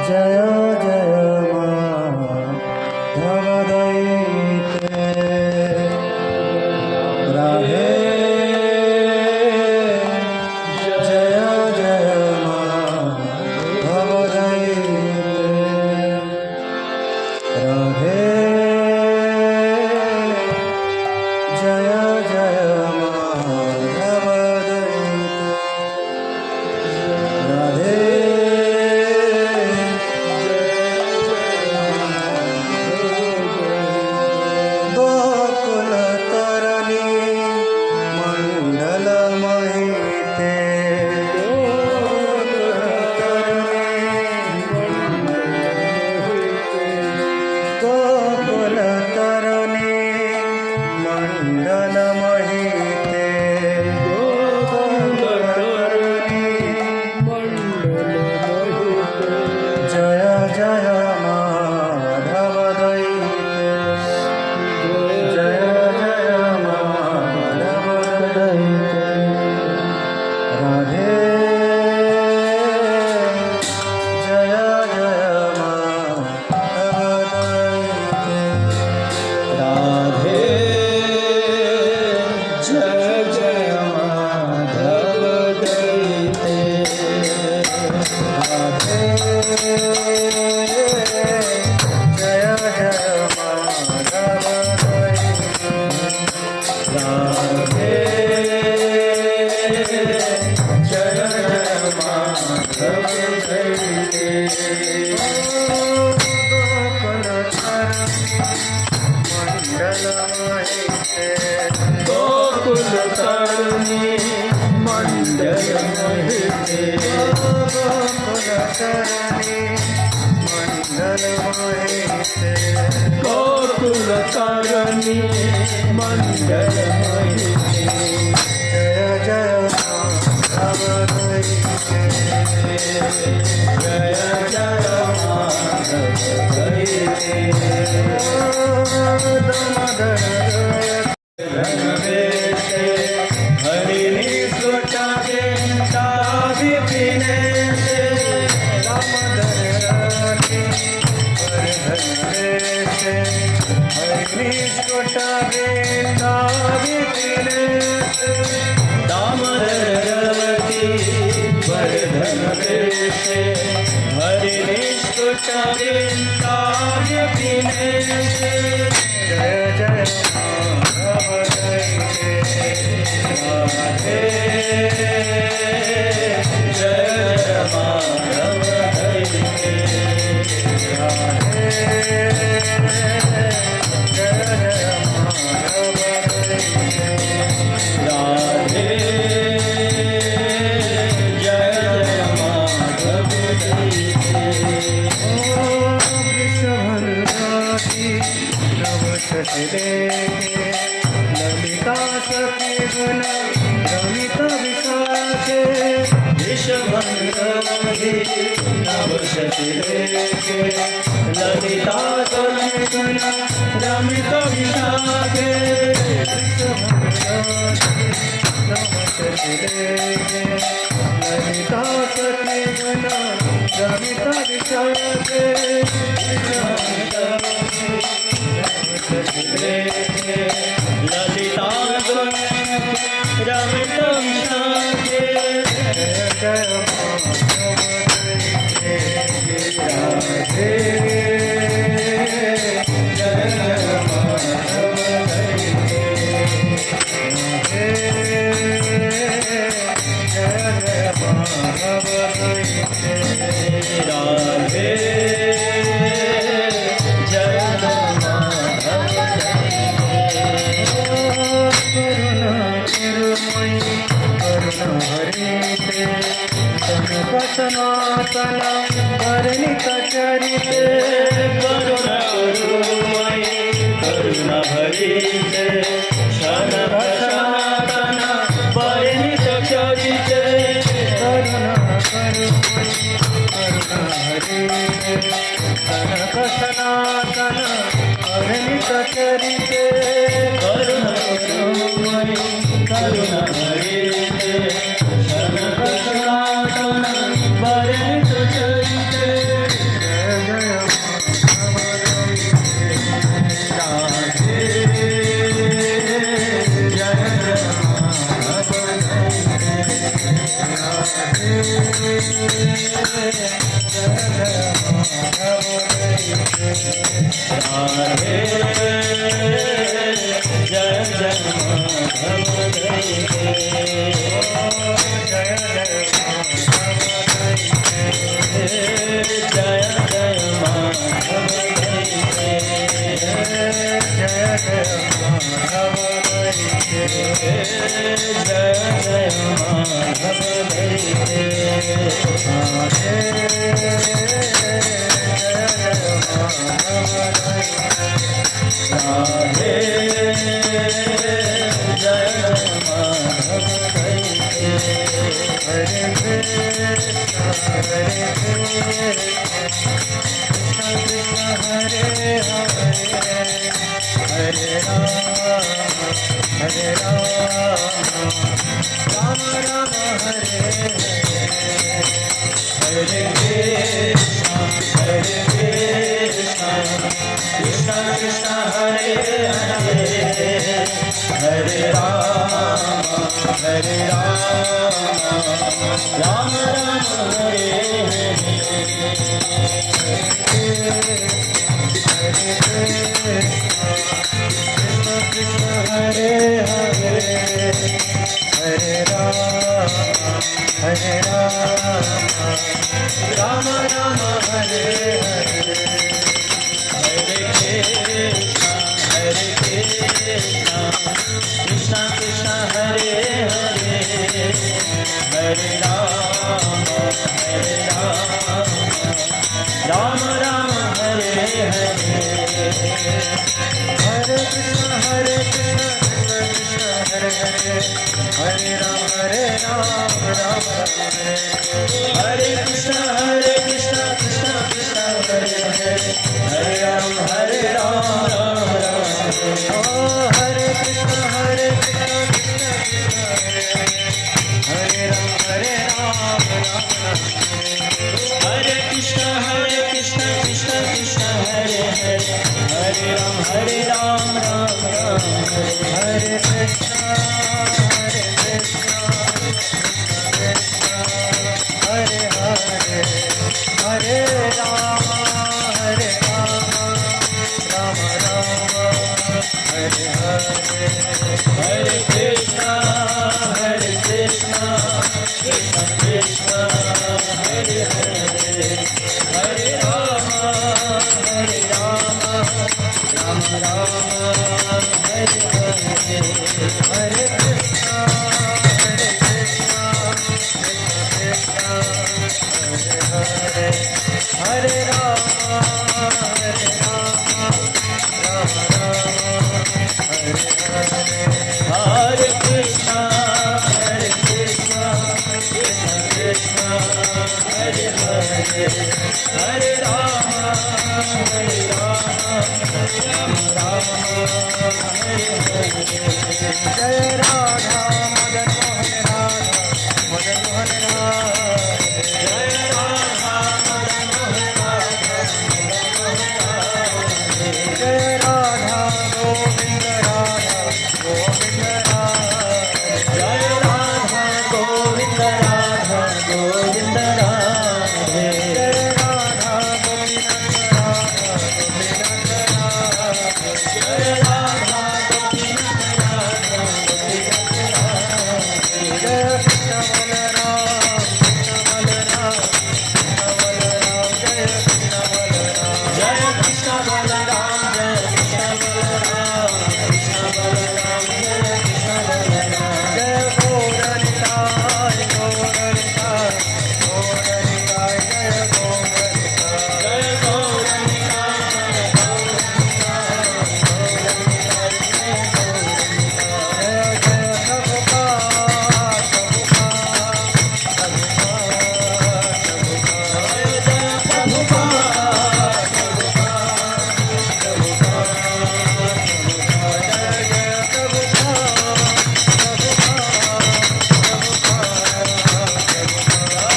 जय जय माधव दैते राधे जय जय माधव दैते राधे जय जय माधव दैते राधे गोकुलतारणी मंडल जय जय माधव दैते जय जय माधव दैते रंगवेशे हरिणी सुटागे ताहि पिने से दामोदरवती वर्धन वेशे हरिनिष्कुटागे ताहि पिने से जय जय माधव दैते राधे जय जय माधव दैते राधे जय जय माधव दैते राधे जय जय माधव दैते वृषभंगाती नव शशिरेखे ललिता सखी गुण रमित विशाखे विषभंगी नव शशिरेखे ललिता सखी गुण रमित विशाखे नव शशिरेखे ललिता सखी गुण रमित विशाखे ललिता रमित विशाखे जय माधव दैते राधे जय जय माधव दैते राधे जय जय माधव दैते राधे जय माधव करुणा गुरुमयी करुणा हरिते सनक सनातन वर्णित चरिते करुणा गुरुमयी करुणा भरिते शनक सनातन वर्णित चरिते करुणा गुरुमयी करुणा हरिते सनक सनातन वर्णित चरिते करुणा गुरुमयी करुणा भरिते शनक सनातन वर्णित चरिते राधे जय जय माधव दैते जय जय माधव दैते जय जय माधव दैते जय जय माधव दैते जय जय माधव दैते राधे जय माधव दैते हरे कृष्ण हरे कृष्ण हरे हरे हरे राम राम राम हरे हरे कृष्ण कृष्ण कृष्ण हरे हरे हरे राम राम राम हरे हरे हरे हरे राम राम राम हरे हरे हरे कृष्ण कृष्ण कृष्ण हरे हरे हरे राम राम राम हरे हरे हरे कृष्ण कृष्ण हरे हरे हरे राम राम राम हरे हरे कृष्ण कृष्ण कृष्ण हरे हरे हरे राम राम राम हरे ओ हरे कृष्ण कृष्ण हरे हरे राम राम हरे कृष्ण कृष्ण कृष्ण हरे हरे हरे राम राम राम हरे हरे कृष्ण हरे हरे हरे राम राम राम हरे हरे हरे कृष्ण कृष्ण कृष्ण हरे हरे हरे राम राम राम हरे हरे हरे कृष्ण हरे हरे राम राम हरे हरे हरे कृष्ण कृष्ण कृष्ण हरे हरे हरे राम राम हरे हरे जय राधा मदन